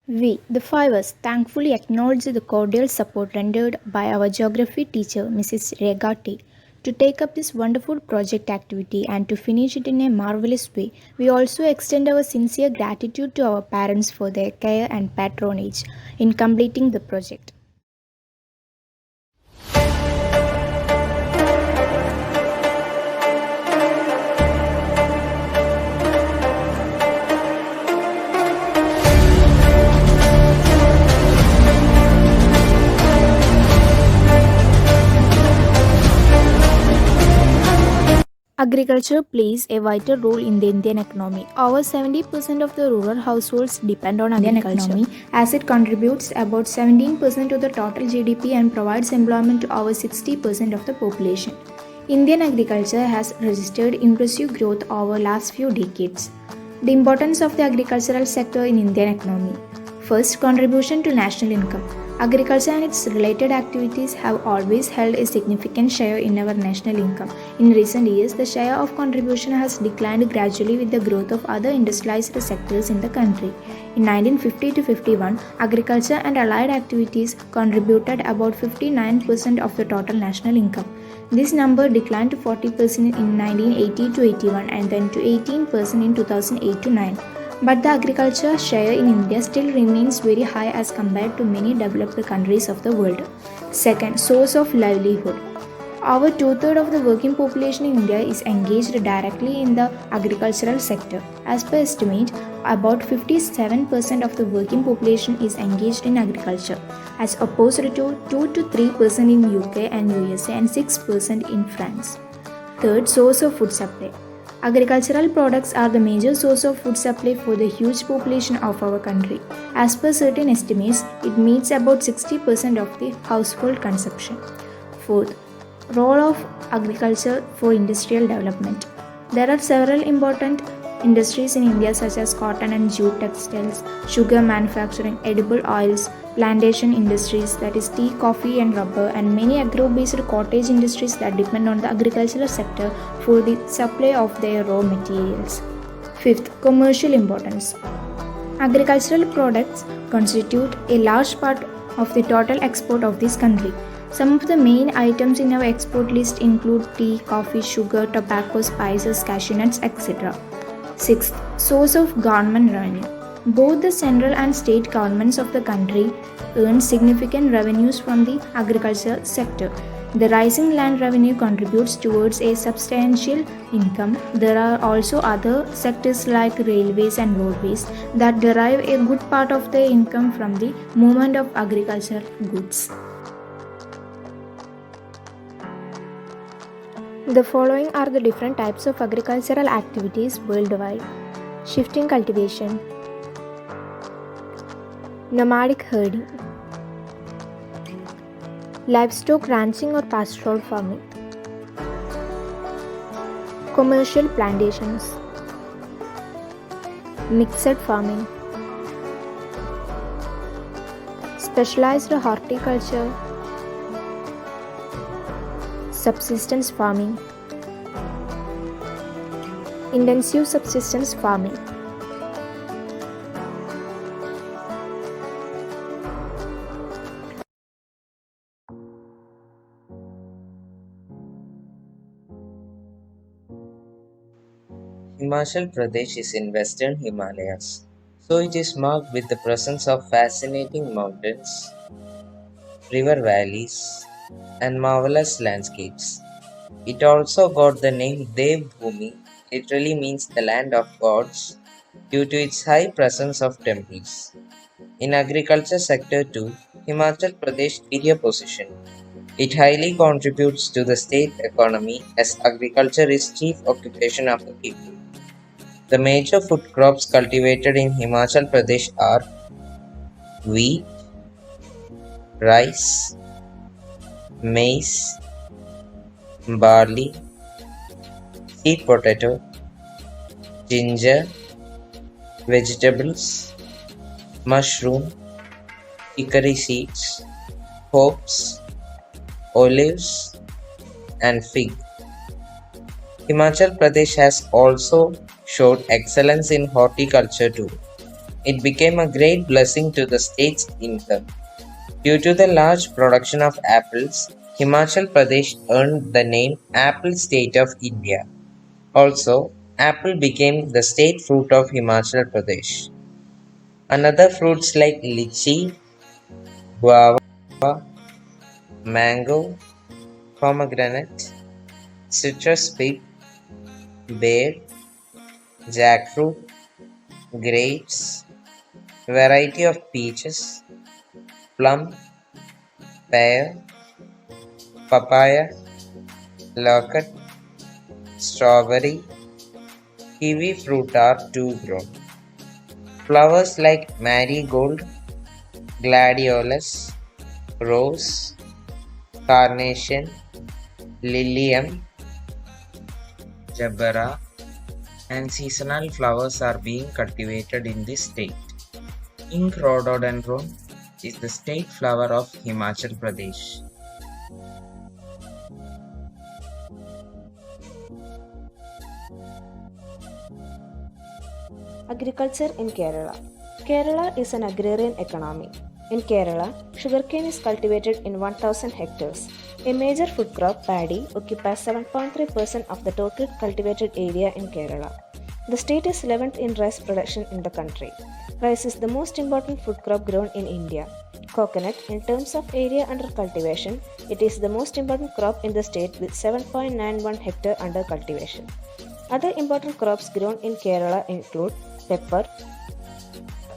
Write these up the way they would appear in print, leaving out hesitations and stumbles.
We, the fivers, thankfully acknowledge the cordial support rendered by our geography teacher, Mrs. Regati, to take up this wonderful project activity and to finish it in a marvelous way. We also extend our sincere gratitude to our parents for their care and patronage in completing the project. Agriculture plays a vital role in the Indian economy. Over 70% of the rural households depend on Indian economy as it contributes about 17% to the total GDP and provides employment to over 60% of the population. Indian agriculture has registered impressive growth over last few decades. The importance of the agricultural sector in Indian economy. First, contribution to national income. Agriculture and its related activities have always held a significant share in our national income. In recent years, the share of contribution has declined gradually with the growth of other industrialized sectors in the country. In 1950 to 51, agriculture and allied activities contributed about 59% of the total national income. This number declined to 40% in 1980 to 81 and then to 18% in 2008 to 9. But the agriculture share in India still remains very high as compared to many developed countries of the world. Second, source of livelihood. Over two-thirds of the working population in India is engaged directly in the agricultural sector. As per estimate, about 57% of the working population is engaged in agriculture, as opposed to 2 to 3% in UK and USA and 6% in France. Third, source of food supply. Agricultural products are the major source of food supply for the huge population of our country. As per certain estimates, it meets about 60% of the household consumption. Fourth, role of agriculture for industrial development. There are several important industries in India such as cotton and jute textiles, sugar manufacturing, edible oils, plantation industries that is tea, coffee and rubber, and many agro-based cottage industries that depend on the agricultural sector for the supply of their raw materials. Fifth, commercial importance. Agricultural products constitute a large part of the total export of this country. Some of the main items in our export list include tea, coffee, sugar, tobacco, spices, cashew nuts, etc. Sixth, source of government revenue. Both the central and state governments of the country earn significant revenues from the agriculture sector. The rising land revenue contributes towards a substantial income. There are also other sectors like railways and roadways that derive a good part of their income from the movement of agricultural goods. The following are the different types of agricultural activities worldwide. Shifting cultivation, nomadic herding, livestock ranching or pastoral farming, commercial plantations, mixed farming, specialized horticulture, subsistence farming, intensive subsistence farming. Himachal Pradesh is in western Himalayas, so it is marked with the presence of fascinating mountains, river valleys, and marvelous landscapes. It also got the name Devbhumi, literally means the land of gods, due to its high presence of temples. In agriculture sector too, Himachal Pradesh superior position. It highly contributes to the state economy as agriculture is chief occupation of the people. The major food crops cultivated in Himachal Pradesh are wheat, rice, maize, barley, sweet potato, ginger, vegetables, mushroom, hickory seeds, hops, olives, and fig. Himachal Pradesh has also showed excellence in horticulture too. It became a great blessing to the state's income. Due to the large production of apples, Himachal Pradesh earned the name Apple State of India. Also, apple became the state fruit of Himachal Pradesh. Another fruits like lychee, guava, mango, pomegranate, citrus fig, pear, jackfruit, grapes, variety of peaches, plum, pear, papaya, loquat, strawberry, kiwi fruit are too grown. Flowers like marigold, gladiolus, rose, carnation, lilium, jabara, and seasonal flowers are being cultivated in this state. Pink rhododendron is the state flower of Himachal Pradesh. Agriculture in Kerala. Kerala is an agrarian economy. In Kerala, sugarcane is cultivated in 1000 hectares. A major food crop, paddy, occupies 7.3% of the total cultivated area in Kerala. The state is 11th in rice production in the country. Rice is the most important food crop grown in India. Coconut, in terms of area under cultivation, it is the most important crop in the state with 7.91 hectare under cultivation. Other important crops grown in Kerala include pepper,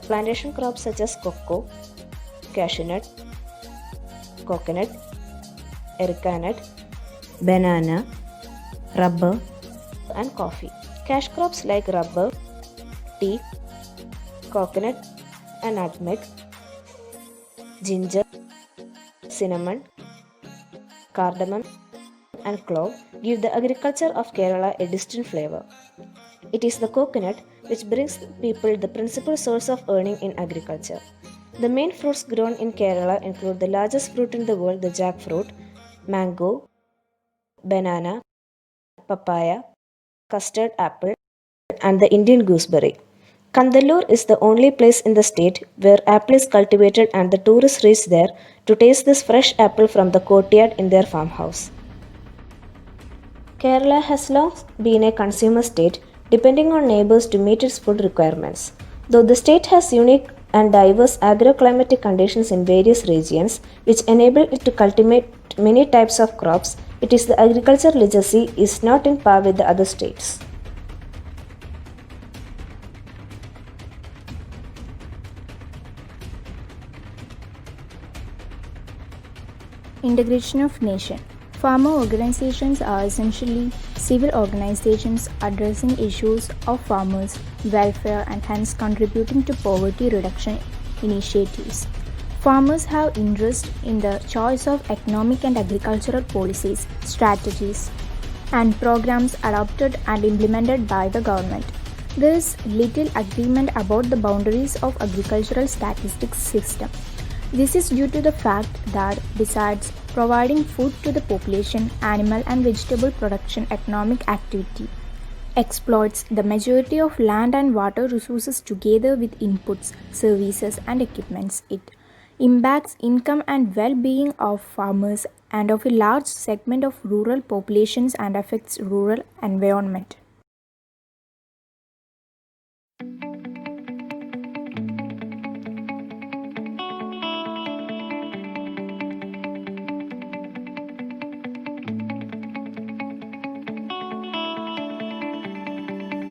plantation crops such as cocoa, cashew nut, coconut, erica nut, banana, rubber, and coffee. Cash crops like rubber, tea, coconut, and nutmeg, ginger, cinnamon, cardamom, and clove give the agriculture of Kerala a distinct flavor. It is the coconut which brings people the principal source of earning in agriculture. The main fruits grown in Kerala include the largest fruit in the world, the jackfruit, mango, banana, papaya, custard apple, and the Indian gooseberry. Kandalur is the only place in the state where apple is cultivated and the tourists reach there to taste this fresh apple from the courtyard in their farmhouse. Kerala has long been a consumer state, depending on neighbors to meet its food requirements. Though the state has unique and diverse agroclimatic conditions in various regions, which enable it to cultivate many types of crops, it is the agriculture legacy is not in par with the other states. Integration of nation. Farmer organizations are essentially civil organizations addressing issues of farmers' welfare and hence contributing to poverty reduction initiatives. Farmers have interest in the choice of economic and agricultural policies, strategies, and programs adopted and implemented by the government. There is little agreement about the boundaries of agricultural statistics system. This is due to the fact that besides providing food to the population, animal and vegetable production economic activity exploits the majority of land and water resources together with inputs, services and equipments. It impacts income and well-being of farmers and of a large segment of rural populations and affects rural environment.